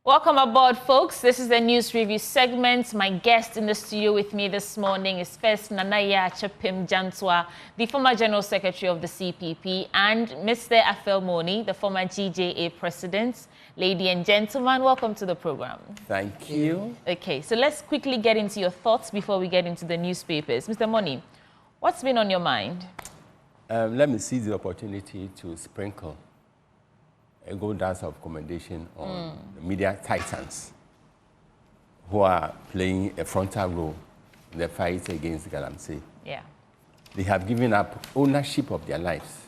Welcome aboard, folks. This is the news review segment. My guest in the studio with me this morning is first Nanaya Chepim Jantwa, the former General Secretary of the CPP, and Mr. Afel Moni, the former GJA President. Ladies and gentlemen, welcome to the program. Thank you. Okay, so let's quickly get into your thoughts before we get into the newspapers. Mr. Moni, what's been on your mind? Let me seize the opportunity to sprinkle a gold dance of commendation on the media titans who are playing a frontal role in the fight against Galamsey. Yeah. They have given up ownership of their lives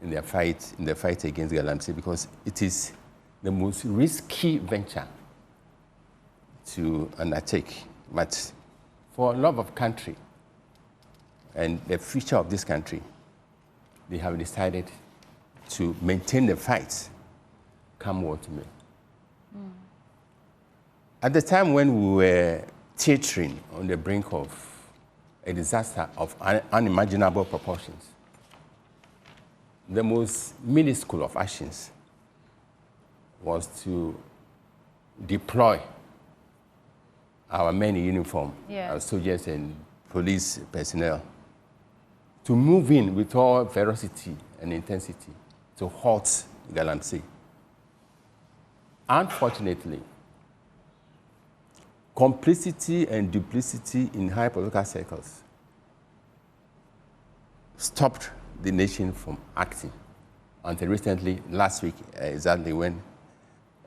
in their fight against Galamsey because it is the most risky venture to undertake. But for love of country and the future of this country, they have decided to maintain the fight, come what may. At the time when we were teetering on the brink of a disaster of unimaginable proportions, the most minuscule of actions was to deploy our men in uniform, our soldiers and police personnel, to move in with all ferocity and intensity to halt Galamsey. Unfortunately, complicity and duplicity in high political circles stopped the nation from acting until recently, last week, exactly when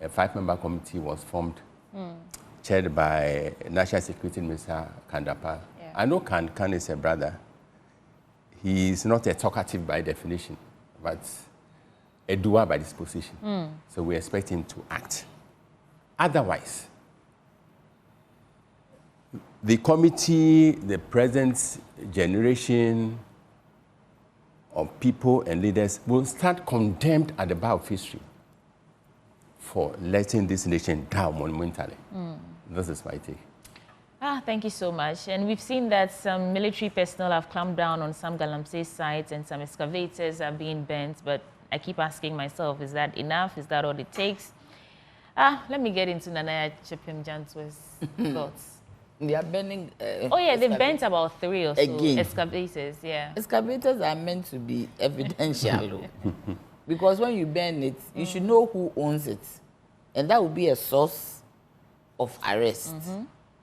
a 5-member committee was formed, chaired by National Security Minister Kandapa. Yeah. I know Kan is a brother. He is not a talkative by definition, but a doer by disposition. So we expect him to act. Otherwise, the committee, the present generation of people and leaders will stand condemned at the bar of history for letting this nation down monumentally. This is my take. Thank you so much. And we've seen that some military personnel have clamped down on some Galamsey sites and some excavators are being burnt, but I keep asking myself, is that enough? Is that all it takes? Let me get into Nanaya Chepim Jantwa's thoughts. They are burning. They burnt about 3 or so excavators, Excavators are meant to be evidential. Because when you burn it, you should know who owns it. And that would be a source of arrest.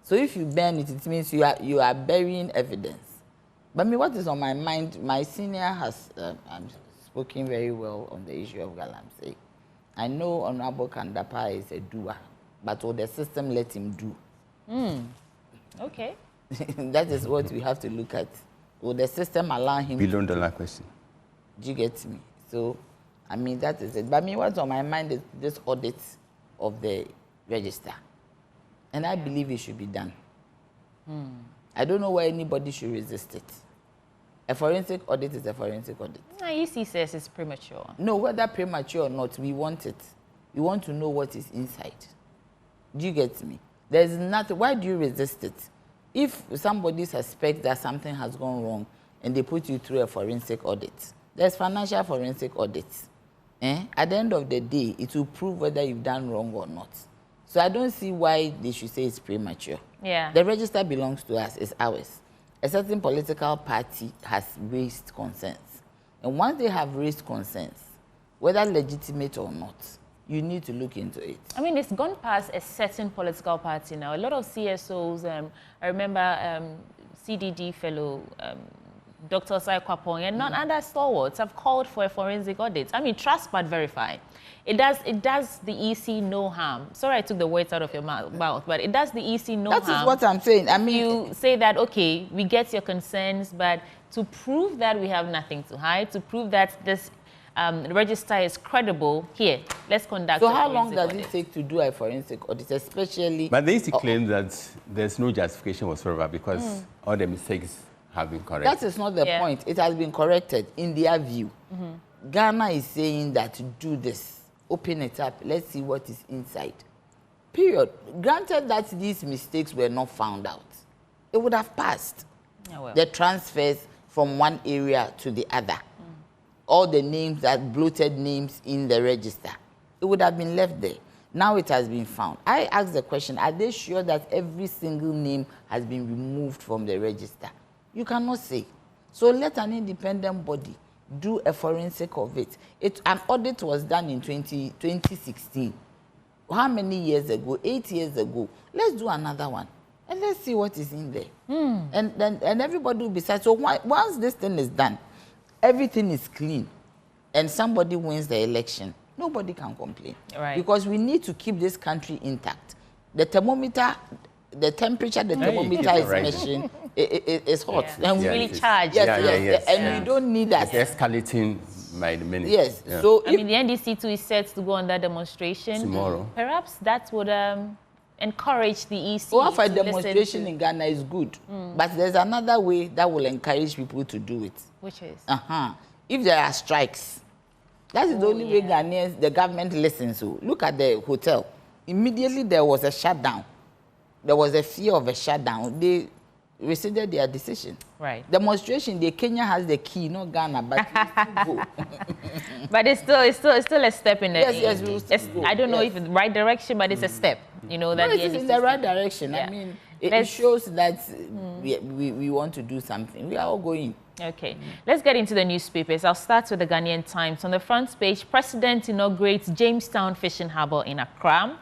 So if you burn it, it means you are burying evidence. But what is on my mind, my senior has spoken very well on the issue of Galamsey. I know Honorable Kandapa is a doer, but will the system let him do? Okay. That is what we have to look at. Will the system allow him? $1 billion question. Do you get me? So, that is it. But what's on my mind is this audit of the register. And I believe it should be done. I don't know why anybody should resist it. A forensic audit is a forensic audit. EC says it's premature. No, whether premature or not, we want it. We want to know what is inside. Do you get me? There's nothing. Why do you resist it? If somebody suspects that something has gone wrong and they put you through a forensic audit, there's financial forensic audits. At the end of the day, it will prove whether you've done wrong or not. So I don't see why they should say it's premature. Yeah. The register belongs to us, it's ours. A certain political party has raised concerns. And once they have raised concerns, whether legitimate or not, you need to look into it. It's gone past a certain political party now. A lot of CSOs, I remember CDD fellow, Dr. Osai Kwapong, and not other stalwarts have called for a forensic audit. trust but verify. It does the EC no harm. Sorry I took the words out of your mouth, but it does the EC no harm. That is what I'm saying. You say that, okay, we get your concerns, but to prove that we have nothing to hide, to prove that this register is credible, here, let's conduct So how long does it take to do a forensic audit, especially... But they used to claim that there's no justification whatsoever because all the mistakes have been corrected. That is not the point. It has been corrected in their view. Ghana is saying that to do this, open it up, let's see what is inside. Period. Granted that these mistakes were not found out, it would have passed. The transfers from one area to the other. All the names, that bloated names in the register, it would have been left there. Now it has been found. I asked the question, are they sure that every single name has been removed from the register? You cannot say. So let an independent body do a forensic of it. An audit was done in 2016. How many years ago? 8 years ago. Let's do another one. And let's see what is in there. And everybody will be satisfied. So once this thing is done, everything is clean, and somebody wins the election, nobody can complain. Right. Because we need to keep this country intact. The thermometer, the temperature the thermometer is measuring, it's hot. Yeah. And It's really charged. Yes. And we don't need that. It's escalating by the minute. Yes. Yeah. So I mean, the NDC too is set to go on that demonstration. Tomorrow. Perhaps that would encourage the EC. for a to demonstration listen to, in Ghana is good. But there's another way that will encourage people to do it. which is If there are strikes, that is the only way Ghanaians, the government listens to. Look at the hotel. Immediately there was a shutdown. There was a fear of a shutdown. They rescinded their decision. right. Demonstration, Kenya has the key, not Ghana, but we still go. But it's still a step in the. Yes, we will still go. I don't know if it's the right direction, but it's a step. You know that No, the it is NDC in the right direction. Yeah. I mean, it shows that we want to do something. We are all going. Okay, let's get into the newspapers. I'll start with the Ghanaian Times. On the front page, President inaugurates Jamestown Fishing Harbour in Accra.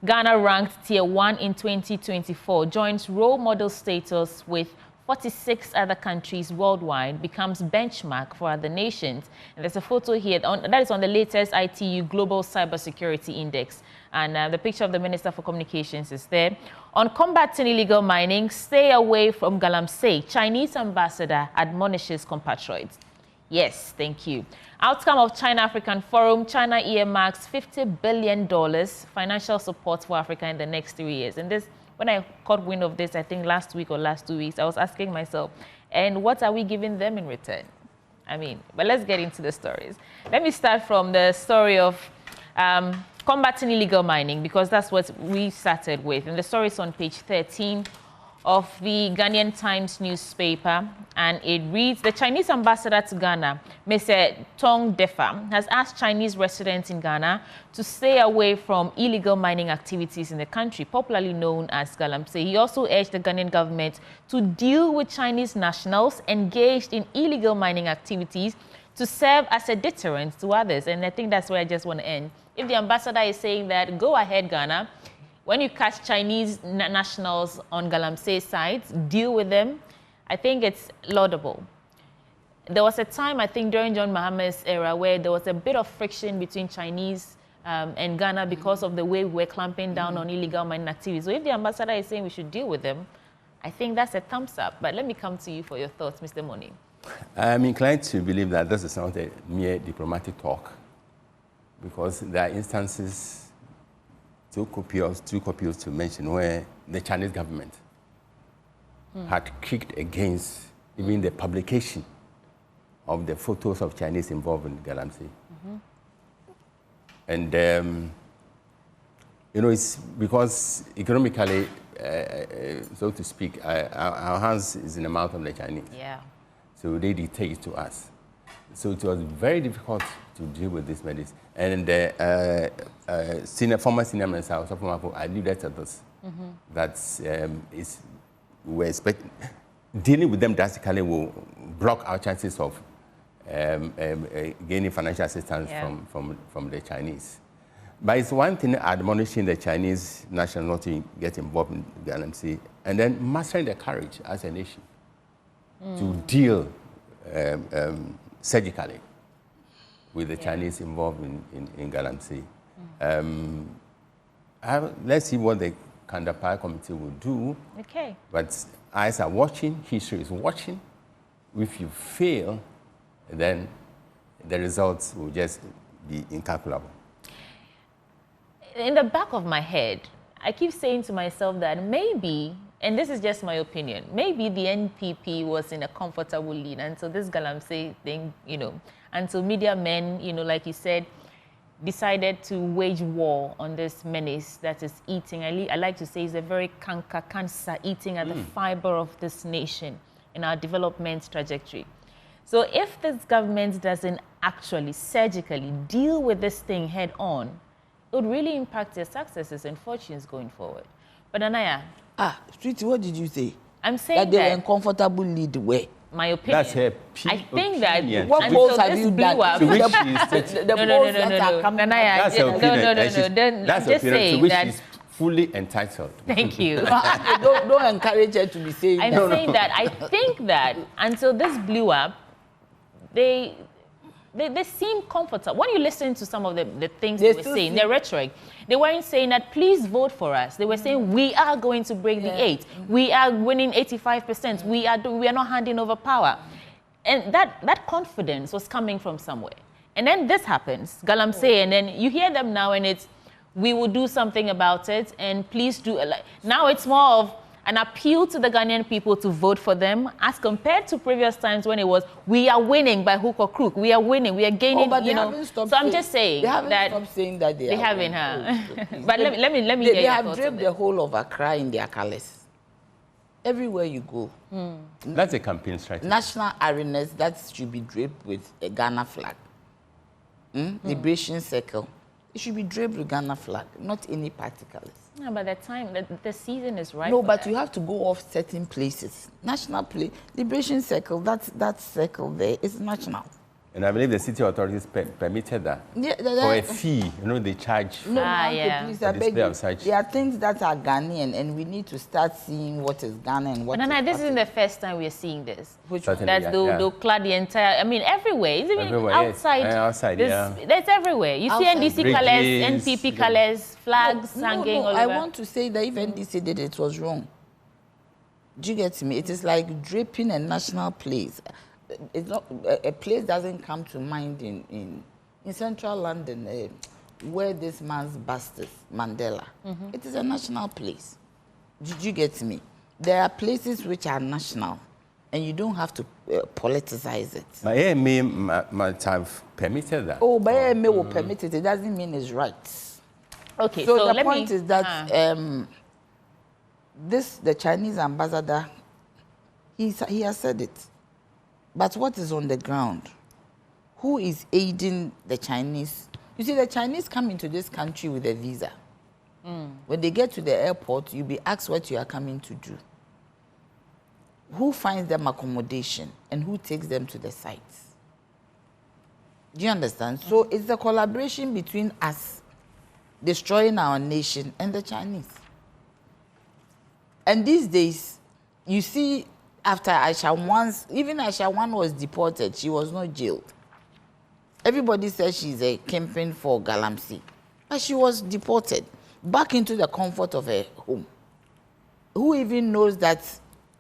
Ghana ranked Tier 1 in 2024, joins role model status with 46 other countries worldwide, becomes benchmark for other nations. And there's a photo here that is on the latest ITU Global Cybersecurity Index. And the picture of the Minister for Communications is there. On combating illegal mining, stay away from Galamsey. Chinese ambassador admonishes compatriots. Yes, thank you. Outcome of China-African Forum. China earmarks $50 billion financial support for Africa in the next 3 years. And this, when I caught wind of this, I think last week or last 2 weeks, I was asking myself, and what are we giving them in return? I mean, but let's get into the stories. Let me start from the story of combating illegal mining, because that's what we started with. And the story is on page 13 of the Ghanaian Times newspaper, and it reads, the Chinese ambassador to Ghana, Mr. Tong Defa, has asked Chinese residents in Ghana to stay away from illegal mining activities in the country, popularly known as Galamsey. He also urged the Ghanaian government to deal with Chinese nationals engaged in illegal mining activities to serve as a deterrent to others. And I think that's where I just want to end. If the ambassador is saying that, go ahead, Ghana, when you catch Chinese nationals on Galamsey sites, deal with them, I think it's laudable. There was a time, I think, during John Mahama's era where there was a bit of friction between Chinese and Ghana because of the way we were clamping down on illegal mining activities. So if the ambassador is saying we should deal with them, I think that's a thumbs up. But let me come to you for your thoughts, Mr. Moni. I'm inclined to believe that this is not a mere diplomatic talk, because there are instances, too copious to mention, where the Chinese government had kicked against even the publication of the photos of Chinese involved in Galamsey. And, you know, it's because economically, so to speak, our hands is in the mouth of the Chinese. Yeah. So they dictate it to us. So it was very difficult to deal with this medicine. And the former senior minister, I alluded to this, that we're expecting, dealing with them drastically will block our chances of gaining financial assistance from the Chinese. But it's one thing admonishing the Chinese national not to get involved in Galamsey, and then mastering the courage as a nation to deal surgically with the Chinese involved in Galamsey. Let's see what the Kandapara committee will do. Okay. But eyes are watching, history is watching. If you fail, then the results will just be incalculable. In the back of my head, I keep saying to myself that maybe, and this is just my opinion, maybe the NPP was in a comfortable lead until this Galamsey thing, you know, until media men, you know, like you said, decided to wage war on this menace that is eating. I like to say it's a very cancer eating at the fiber of this nation in our development trajectory. So if this government doesn't actually surgically deal with this thing head on, would really impact their successes and fortunes going forward. But Anaya. Sweetie, what did you say? I'm saying that they were uncomfortable lead where? My opinion. That's her I think that what polls have you done? To which she is The polls that are coming. That's her opinion. That's her opinion. To which that she's fully entitled. Thank you. don't encourage her to be saying I'm that. saying that I think that until this blew up, they seem comfortable. When you listen to some of the things they were saying, their rhetoric, they weren't saying that please vote for us. They were saying we are going to break the 8. We are winning 85%. We are not handing over power. And that confidence was coming from somewhere. And then this happens, Galamsey, and then you hear them now and it's, we will do something about it and please do. Now it's more of an appeal to the Ghanaian people to vote for them as compared to previous times when it was, we are winning by hook or crook. We are winning. We are gaining, but they haven't stopped So I'm just saying they haven't that stopped saying that they haven't, But let me hear They your have thoughts draped on the this. whole of Accra in their colors. Everywhere you go. That's a campaign strategy. National arenas, that should be draped with a Ghana flag. Liberation Circle. It should be draped with Ghana flag, not any party colors. No, but the time, the season is right. No, for but that. you have to go off certain places. National Liberation Circle, that circle there is national. And I believe the city authorities permitted that. Yeah, for a fee, they charge. No, please, I beg you. There are things that are Ghanaian, and we need to start seeing what is Ghana and what But is this isn't the first time we are seeing this. Which Certainly, one? That's they'll clad the entire, everywhere. It's even Everywhere, outside. yes. Outside, That's everywhere. You see Outside. NDC colors, Bridges, NPP colors, flags hanging all over. I want to say that if NDC did it, was wrong. Do you get me? It is like draping a national place. It's not a place doesn't come to mind in central London where this man's bust is, Mandela. It is a national place. Did you get me? There are places which are national, and you don't have to politicize it. But AMA might have permitted that. Oh, but AMA will permit it. It doesn't mean it's right. Okay, So the let point me, is that the Chinese ambassador, he has said it. But what is on the ground? Who is aiding the Chinese? You see, the Chinese come into this country with a visa. When they get to the airport, you'll be asked what you are coming to do. Who finds them accommodation and who takes them to the sites? Do you understand? So it's a collaboration between us destroying our nation and the Chinese. And these days, you see, after even Aisha 1 was deported, she was not jailed. Everybody says she's a campaign for Galamsey, but she was deported back into the comfort of her home. Who even knows that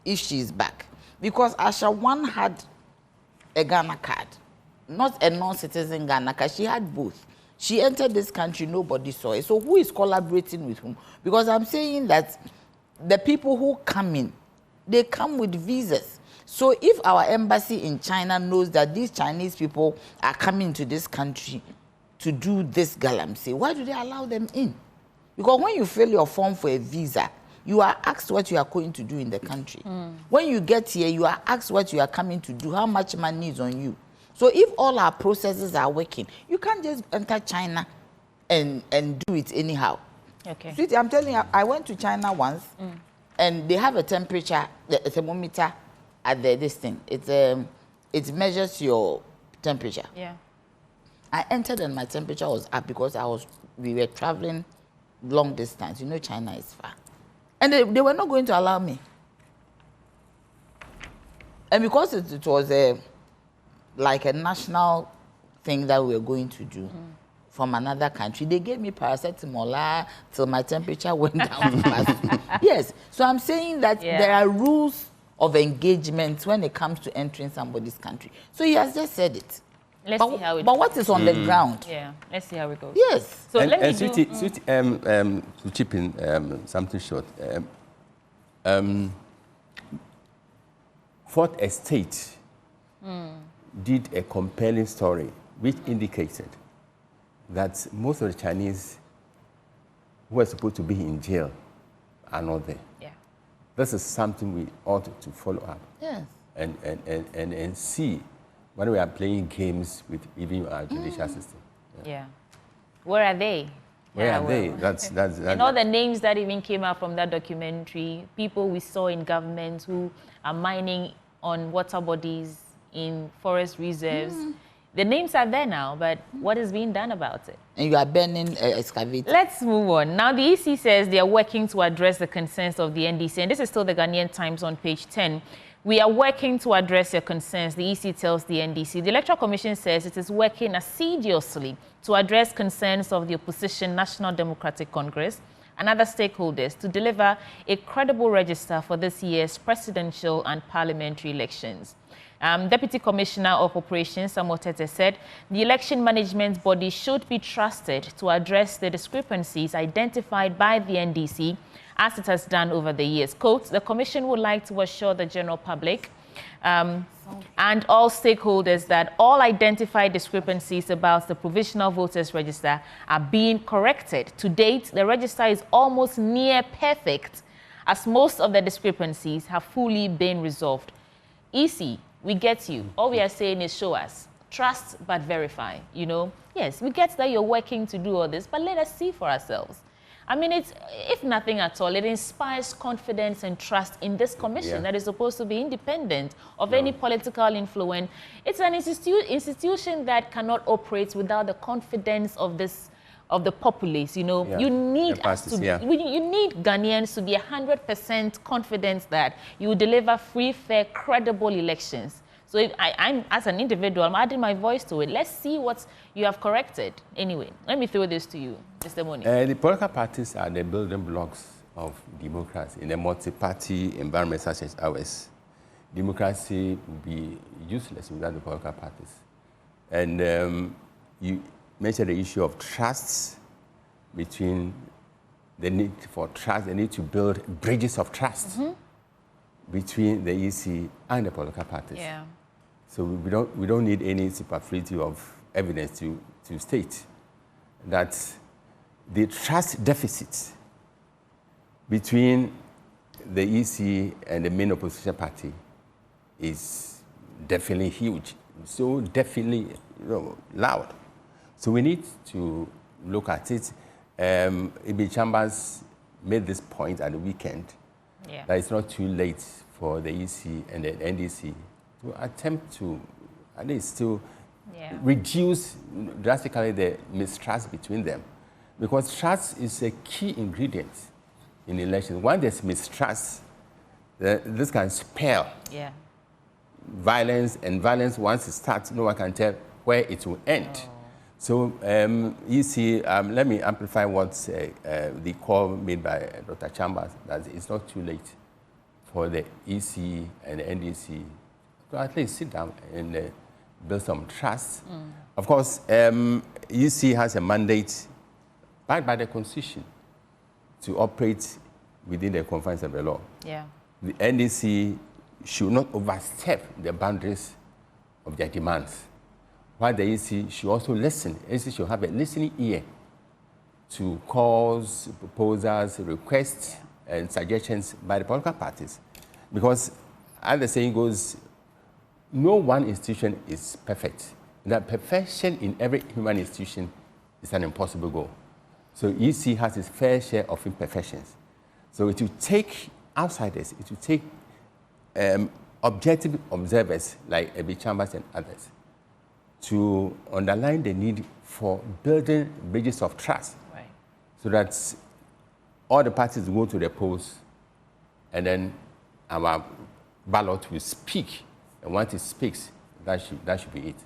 if she's back? Because Aisha 1 had a Ghana card, not a non-citizen Ghana card. She had both. She entered this country, nobody saw it. So who is collaborating with whom? Because I'm saying that the people who come in, they come with visas. So if our embassy in China knows that these Chinese people are coming to this country to do this Galamsey, why do they allow them in? Because when you fill your form for a visa, you are asked what you are going to do in the country. When you get here, you are asked what you are coming to do, how much money is on you. So if all our processes are working, you can't just enter China and do it anyhow. Okay. Sweetie, I'm telling you, I went to China once, and they have a temperature, a thermometer at this thing. It measures your temperature. Yeah. I entered and my temperature was up because we were traveling long distance. You know, China is far. And they were not going to allow me. And because it was like a national thing that we were going to do from another country, they gave me paracetamol till my temperature went down fast. Yes. So I'm saying that there are rules of engagement when it comes to entering somebody's country. So he has just said it. Let's see how it But what is on the ground? Yeah, let's see how it goes. Yes. So let me Sweetie, to chip in something short. Fourth Estate did a compelling story which indicated that most of the Chinese who are supposed to be in jail are not there. Yeah. This is something we ought to follow up. Yes. And see when we are playing games with even our judicial system. Yeah. Where are they? Where are they? That's and all the names that even came out from that documentary, people we saw in government who are mining on water bodies in forest reserves. The names are there now, but what is being done about it? And you are burning excavators. Let's move on. Now, the EC says they are working to address the concerns of the NDC, and this is still the Ghanaian Times on page 10. We are working to address your concerns, the EC tells the NDC. The Electoral Commission says it is working assiduously to address concerns of the opposition National Democratic Congress and other stakeholders to deliver a credible register for this year's presidential and parliamentary elections. Deputy Commissioner of Operations, Samuel Tete, said the election management body should be trusted to address the discrepancies identified by the NDC as it has done over the years. Quote, the Commission would like to assure the general public and all stakeholders that all identified discrepancies about the provisional voters register are being corrected. To date, the register is almost near perfect, as most of the discrepancies have fully been resolved. EC, we get you. All we are saying is show us. Trust but verify, you know. Yes, we get that you're working to do all this, but let us see for ourselves. I mean, it's, if nothing at all, it inspires confidence and trust in this commission that is supposed to be independent of any political influence. It's an institution that cannot operate without the confidence of the populace. You know, you need you need Ghanaians to be 100% confident that you will deliver free, fair, credible elections. So if I'm, as an individual, I'm adding my voice to it. Let's see what you have corrected. Anyway, let me throw this to you, Mr. Moni. The political parties are the building blocks of democracy. In a multi-party environment such as ours, democracy would be useless without the political parties. And you mentioned the issue of trust, between the need for trust, the need to build bridges of trust between the EC and the political parties. Yeah. So we don't need any superfluity of evidence to state that the trust deficit between the EC and the main opposition party is definitely huge, so definitely loud. So we need to look at it. Ibi Chambers made this point at the weekend that it's not too late for the EC and the NDC to attempt to at least to reduce drastically the mistrust between them. Because trust is a key ingredient in elections. When there's mistrust, this can spell violence, and violence, once it starts, no one can tell where it will end. So EC, let me amplify what the call made by Dr. Chambers, that it's not too late for the EC and the NDC to at least sit down and build some trust. Of course, EC has a mandate backed by the Constitution to operate within the confines of the law. The NDC should not overstep the boundaries of their demands. While the EC should also listen. The EC should have a listening ear to calls, proposals, requests, and suggestions by the political parties. Because, as the saying goes, no one institution is perfect. That perfection in every human institution is an impossible goal. So EC has its fair share of imperfections. So it will take outsiders, it will take objective observers like Ibi Chambers and others to underline the need for building bridges of trust, so that all the parties go to the polls, and then our ballot will speak, and once it speaks, that should be it.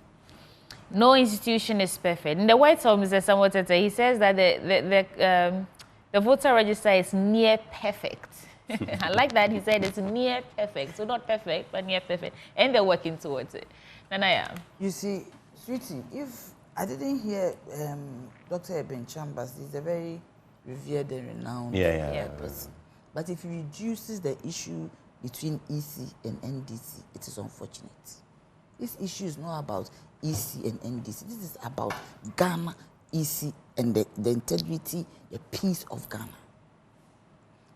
No institution is perfect. In the White House, Mr. Samuel Tete, he says that the voter register is near perfect. I like that he said it's near perfect, so not perfect, but near perfect, and they're working towards it. Nanaya. You see, Sweetie, if I didn't hear Dr. Ibi Chambers, he's a very revered and renowned person. But if he reduces the issue between EC and NDC, it is unfortunate. This issue is not about EC and NDC. This is about Ghana, EC, and the integrity, the peace of Ghana.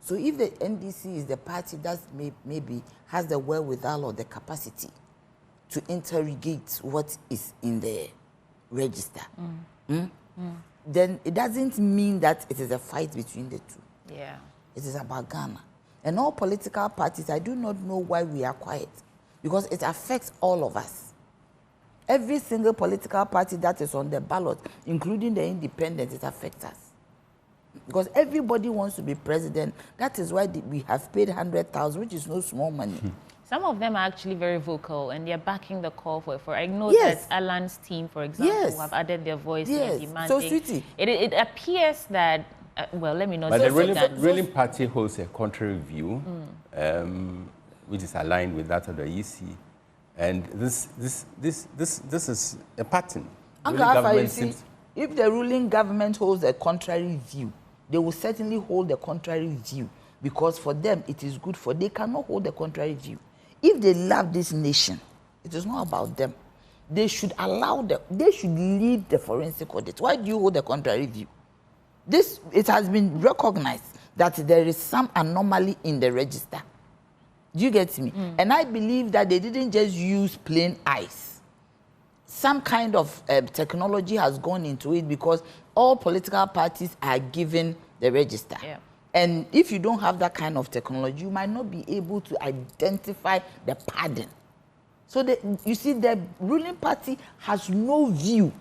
So if the NDC is the party that maybe has the wherewithal or the capacity to interrogate what is in the register, then it doesn't mean that it is a fight between the two. Yeah. It is about Ghana. And all political parties, I do not know why we are quiet, because it affects all of us. Every single political party that is on the ballot, including the independents, it affects us. Because everybody wants to be president. That is why we have paid 100,000, which is no small money. Some of them are actually very vocal, and they're backing the call for. I know Yes. that Alan's team, for example, Yes. have added their voice Yes. in demanding. So, sweetie. It appears that, well, let me not But say the ruling party holds a contrary view, which is aligned with that of the EC. And this is a pattern. Uncle Alpha, you see, if the ruling government holds a contrary view, they will certainly hold the contrary view, because for them it is good for. They cannot hold the contrary view. If they love this nation, it is not about them. They should they should lead the forensic audit. Why do you hold the contrary view? It has been recognized that there is some anomaly in the register. Do you get me? And I believe that they didn't just use plain eyes. Some kind of technology has gone into it, because all political parties are given the register. Yeah. And if you don't have that kind of technology, you might not be able to identify the pardon. So you see, the ruling party has no view.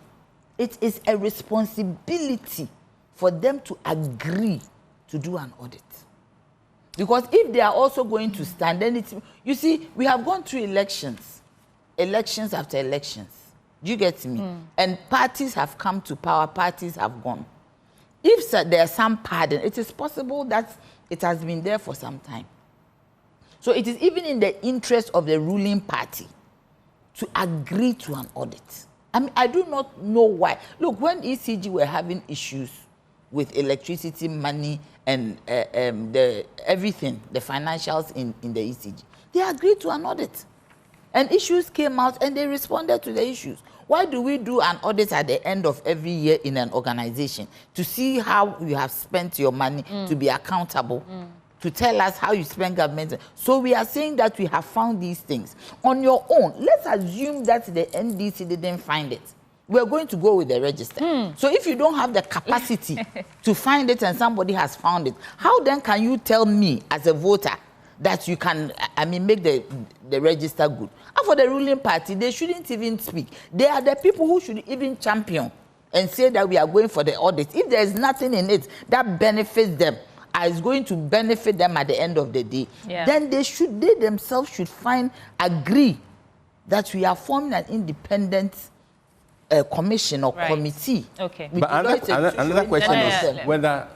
It is a responsibility for them to agree to do an audit. Because if they are also going to stand, then you see, we have gone through elections after elections. Do you get me? And parties have come to power, parties have gone. If there's some pardon, it is possible that it has been there for some time. So it is even in the interest of the ruling party to agree to an audit. I mean, I do not know why. Look, when ECG were having issues with electricity, money, and everything, the financials in the ECG, they agreed to an audit. And issues came out, and they responded to the issues. Why do we do an audit at the end of every year in an organization? To see how you have spent your money, to be accountable, to tell us how you spend government. So we are saying that we have found these things. On your own, let's assume that the NDC didn't find it. We're going to go with the register. So if you don't have the capacity to find it and somebody has found it, how then can you tell me as a voter that you can, make the register good? And for the ruling party, they shouldn't even speak. They are the people who should even champion and say that we are going for the audit. If there is nothing in it that benefits them, is going to benefit them at the end of the day, then they themselves should agree that we are forming an independent commission or committee. Okay. But another question is whether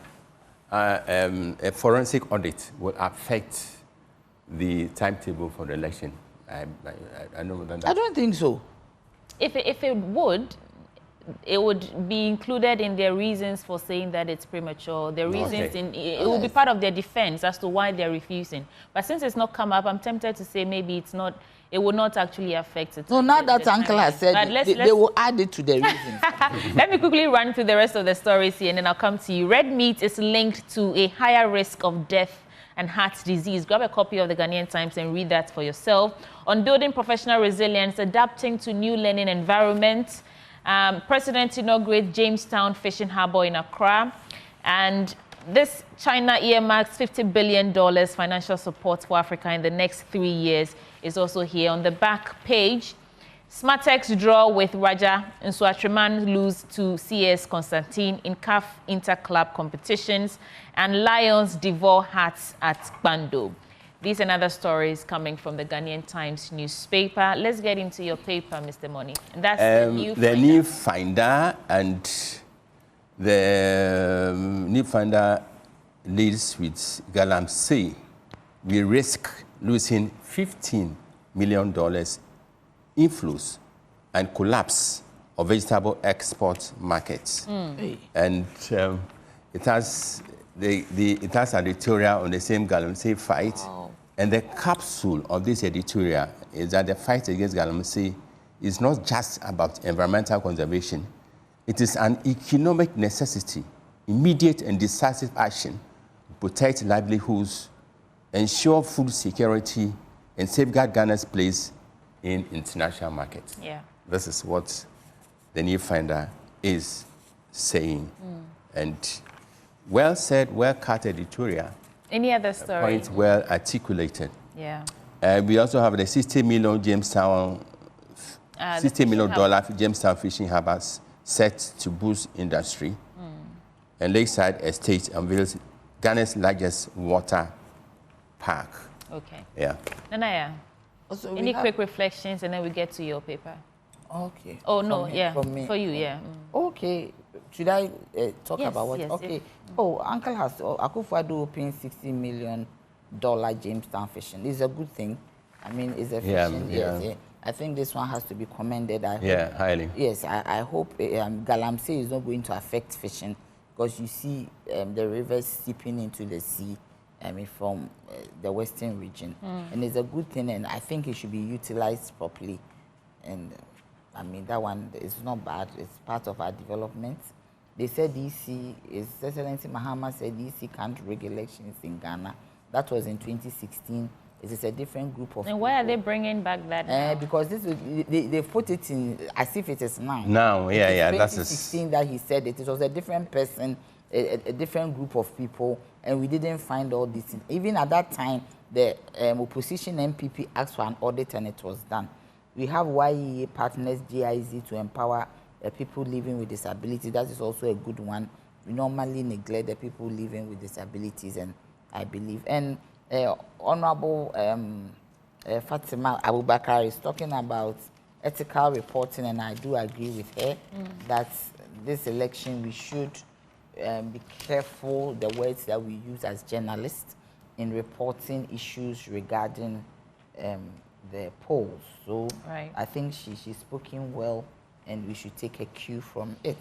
a forensic audit will affect the timetable for the election. I know that. I don't think so. If it would, it would be included in their reasons for saying that it's premature. Their reasons it will be part of their defense as to why they're refusing. But since it's not come up, I'm tempted to say maybe it's not. It will not actually affect it. No, now that Uncle has said it, they will add it to the reasons. Let me quickly run through the rest of the stories here, and then I'll come to you. Red meat is linked to a higher risk of death and heart disease. Grab a copy of the Ghanaian Times and read that for yourself. On building professional resilience, adapting to new learning environments. President inaugurates Jamestown Fishing Harbour in Accra. And this China earmarks $50 billion financial support for Africa in the next 3 years is also here. On the back page, Smartex draw with Raja and Suatriman lose to CS Constantine in CAF Interclub competitions, and Lions devour hearts at Bando. These and other stories coming from the Ghanaian Times newspaper. Let's get into your paper, Mr. Money. And that's the new finder, and the new finder leads with Galamsey. We risk losing $15 million inflows and collapse of vegetable export markets. And it has an editorial on the same Galamsey fight. Wow. And the capsule of this editorial is that the fight against Galamsey is not just about environmental conservation. It is an economic necessity, immediate and decisive action to protect livelihoods, ensure food security, and safeguard Ghana's place in international markets. Yeah. This is what the new finder is saying. And well said, well cut editorial. Any other story? Point well articulated. Yeah. We also have the $60 million Jamestown, $60 million Jamestown fishing harbors set to boost industry. And Lakeside Estate unveils Ghana's largest water park. Okay. Yeah. Nanaya, Also, any quick reflections and then we get to your paper? Okay. Oh, no, From yeah, from me. for you, yeah. Okay. Should I talk Yes, about what? yes, Okay. yes. Oh, Uncle has Akufo-Addo opened $60 million Jamestown fishing. It's a good thing. I mean, it's a fishing. Yes, I think this one has to be commended. I hope, highly. Yes, I hope Galamsey is not going to affect fishing because you see the rivers seeping into the sea. I mean, from the western region, and it's a good thing, and I think it should be utilized properly. And I mean, that one is not bad. It's part of our development. They said DC, His Excellency Mahama said DC can't rig elections in Ghana. That was in 2016. It is a different group of And why are they bringing back that now? because this is, they put it in as if it is now. Now, yeah, that's 2016 that he said it. It was a different person, a different group of people, and we didn't find all these things. Even at that time, the opposition MPP asked for an audit and it was done. We have YEA partners, GIZ, to empower people living with disabilities. That is also a good one. We normally neglect the people living with disabilities, and I believe. And Honorable Fatima Abubakar is talking about ethical reporting, and I do agree with her that this election we should be careful the words that we use as journalists in reporting issues regarding the polls. So I think she's spoken well, and we should take a cue from it.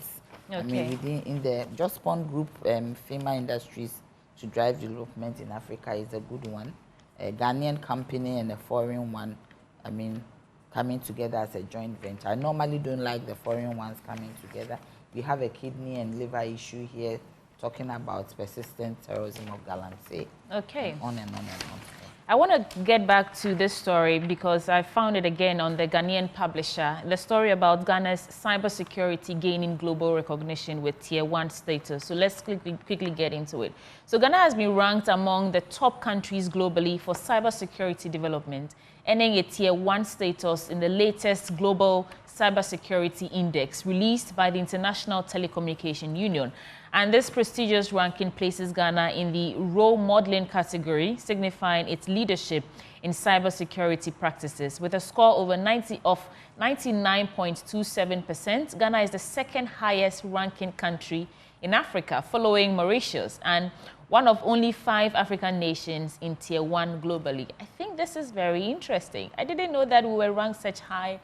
Okay. I mean, in the Just Spawn Group, FEMA Industries to drive development in Africa is a good one. A Ghanaian company and a foreign one, I mean, coming together as a joint venture. I normally don't like the foreign ones coming together. We have a kidney and liver issue here, talking about persistent terrorism of Galamsey. Okay. And on and on and on. I want to get back to this story because I found it again on the Ghanaian publisher, the story about Ghana's cybersecurity gaining global recognition with Tier 1 status. So let's quickly get into it. So Ghana has been ranked among the top countries globally for cybersecurity development, earning a Tier 1 status in the latest Global Cybersecurity Index released by the International Telecommunication Union. And this prestigious ranking places Ghana in the role modeling category, signifying its leadership in cybersecurity practices. With a score over 99.27%, Ghana is the second highest ranking country in Africa, following Mauritius, and one of only 5 African nations in Tier 1 globally. I think this is very interesting. I didn't know that we were ranked such high,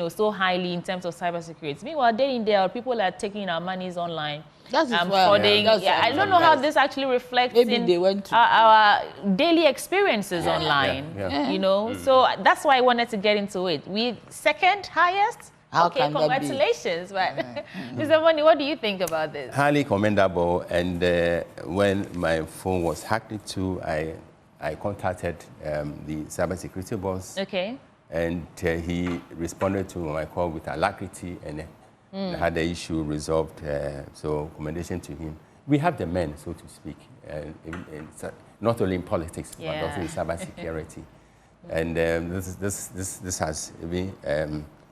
so highly in terms of cybersecurity. Meanwhile, day in, day out, people are taking our monies online. That's frauding. I don't know how this actually reflects in our daily experiences online. So that's why I wanted to get into it. We second highest. How okay, congratulations. But Mr. Money, what do you think about this? Highly commendable. And when my phone was hacked into, I contacted the cybersecurity boss. Okay. And he responded to my call with alacrity and had the issue resolved. So commendation to him. We have the men, so to speak, not only in politics, but also in cybersecurity. And this has been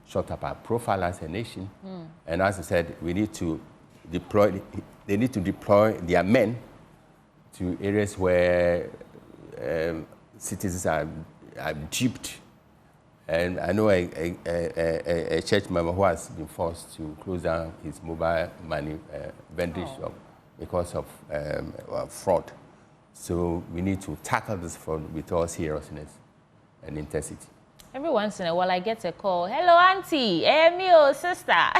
shot up our profile as a nation. And as I said, we need to deploy, they need to deploy their men to areas where citizens are duped. And I know a church member who has been forced to close down his mobile money vending shop because of fraud. So we need to tackle this fraud with all seriousness and intensity. Every once in a while, I get a call. Hello, auntie. Hey, me, oh, sister.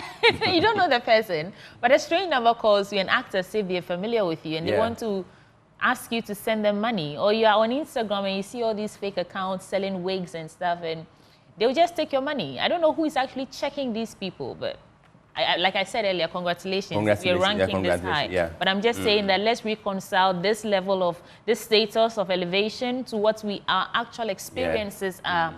You don't know the person, but a strange number calls you, an actor, say they're familiar with you, and they want to ask you to send them money. Or you are on Instagram and you see all these fake accounts selling wigs and stuff, and they'll just take your money. I don't know who is actually checking these people, but like I said earlier, congratulations. You're ranking this high. Yeah. But I'm just saying that let's reconcile this level of, this status of elevation to what our actual experiences are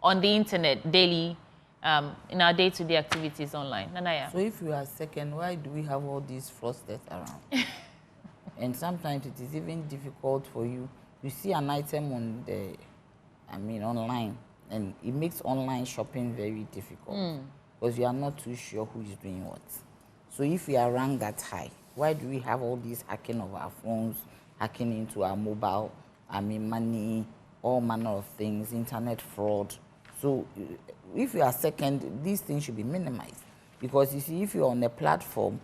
on the internet daily. in our day-to-day activities online. Nanaya. So if you are second, why do we have all these fraudsters around? And sometimes it is even difficult for you. You see an item on the, online, and it makes online shopping very difficult because you are not too sure who is doing what. So if we are ranked that high, why do we have all this hacking of our phones, hacking into our mobile, money, all manner of things, internet fraud? So if you are second, these things should be minimized. Because you see, if you're on a platform,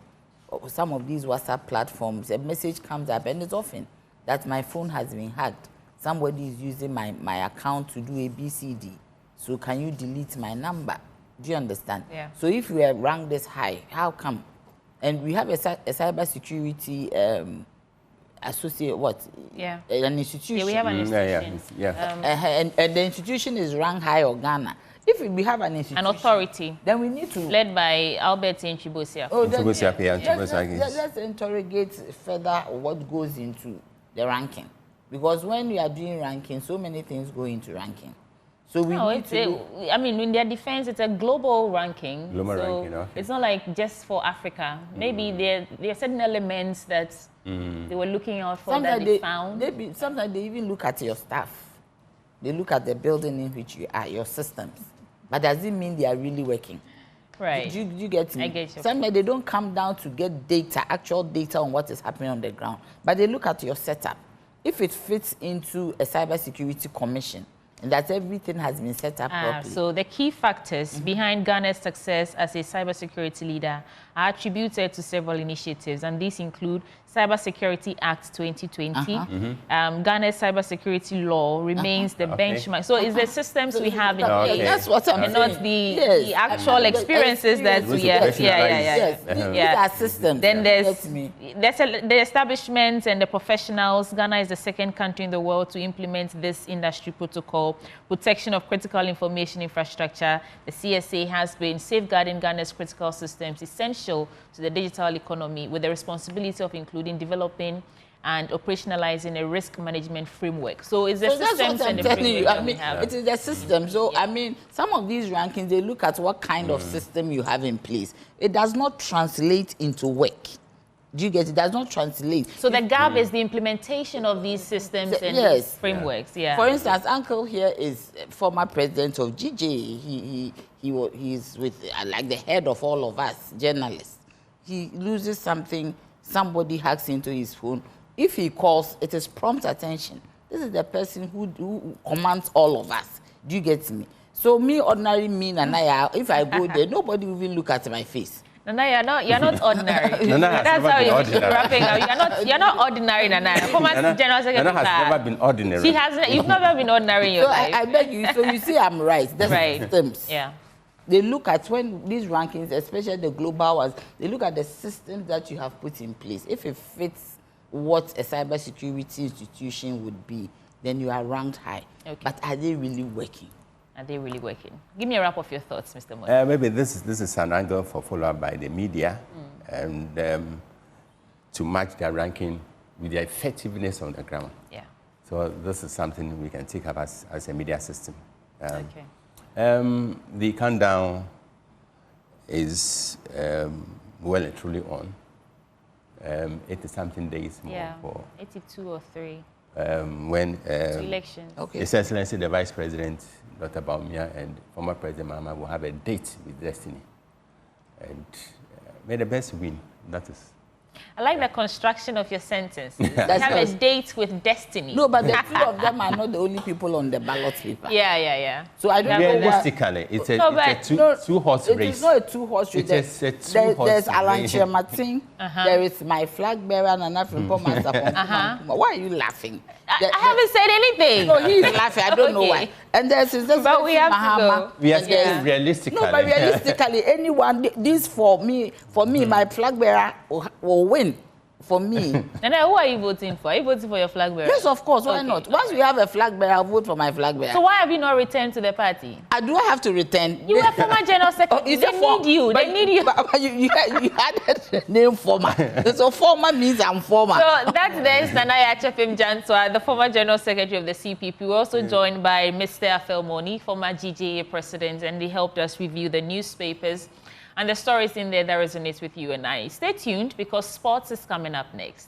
some of these WhatsApp platforms, a message comes up and it's often that my phone has been hacked. Somebody is using my account to do ABCD. So can you delete my number? Do you understand? Yeah. So if we are ranked this high, how come? And we have a cybersecurity associate, what? Yeah. An institution. Yeah, we have an institution. And the institution is ranked high or Ghana. If we have an institution, an authority, then we need to led by Albert Nchibosia. Oh, let's interrogate further what goes into the ranking, because when we are doing ranking, so many things go into ranking. So we need to. In their defense, it's a global ranking. Global so ranking, okay. It's not like just for Africa. Maybe there are certain elements that they were looking out for sometimes that they found. Sometimes they even look at your staff. They look at the building in which you are, your systems. But does it mean they are really working? Right. Do you get me? I get you. Sometimes they don't come down to get data, actual data on what is happening on the ground. But they look at your setup. If it fits into a cybersecurity commission, and that everything has been set up properly. So the key factors behind Ghana's success as a cybersecurity leader are attributed to several initiatives, and these include Cybersecurity Act 2020. Ghana's cybersecurity law remains the benchmark. So it's the systems we have in place. That's what I'm saying. And not the actual experiences that we have. Yes. These are systems. Then there's the establishments and the professionals. Ghana is the second country in the world to implement this industry protocol. Protection of critical information infrastructure. The CSA has been safeguarding Ghana's critical systems essential to the digital economy, with the responsibility of including developing and operationalizing a risk management framework. So it's the systems and the framework that we have. It is the system. So some of these rankings, they look at what kind of system you have in place. It does not translate into work. Do you get it? It does not translate. So the gap is the implementation of these systems and these frameworks. For instance, Uncle here is former president of GJ. He's with like the head of all of us journalists. He loses something, somebody hacks into his phone. If he calls, it is prompt attention. This is the person who commands all of us. Do you get me? So me, ordinary me, Nanaya, if I go there, nobody will even look at my face. Nana, you're not ordinary. That's how you're wrapping up. You're not ordinary, Nana. Former General Secretary. Nana has never been ordinary. You've never been ordinary in your life. I beg you. So you see, I'm right. The systems. Yeah. They look at when these rankings, especially the global ones, they look at the systems that you have put in place. If it fits what a cybersecurity institution would be, then you are ranked high. Okay. But are they really working? Are they really working? Give me a wrap of your thoughts, Mr. Moy. Maybe this is an angle for follow-up by the media, and to match their ranking with the effectiveness on the ground. Yeah. So this is something we can take up as a media system. Okay. The countdown is well and truly on. 80-something days more for 82 or 3. When elections. Okay. His Excellency the Vice President, Dr. Baumia, and former President Mahama will have a date with destiny. And may the best win. That is. I like the construction of your sentences. They have a date with destiny. No, but the two of them are not the only people on the ballot paper. Yeah. So I don't know. Realistically, it's a two-horse race. It is not a two-horse race. It's a two-horse race. There's Alan Chermatin. There is my flag bearer, Nana Frimpong. Why are you laughing? I haven't said anything. No, he's laughing. I don't know why. And there's but we have Mahama. to go. We are saying realistically. No, but realistically, anyone, this for me, my flag bearer will win. for me. And then who are you voting for? Are you voting for your flag bearer? Yes, of course. Why Okay. not? Once we have a flag bearer, I'll vote for my flag bearer. So why have you not returned to the party? Do I have to return? You were former general secretary. It's They a form. need you. They need you. But you added the name former. So former means I'm former. So that's then Sanaya Chefim Janswa, the former general secretary of the CPP. We're also joined by Mr. Afelmoni, former GJA president, and they helped us review the newspapers and the stories in there that resonate with you and I. Stay tuned because sports is coming up next.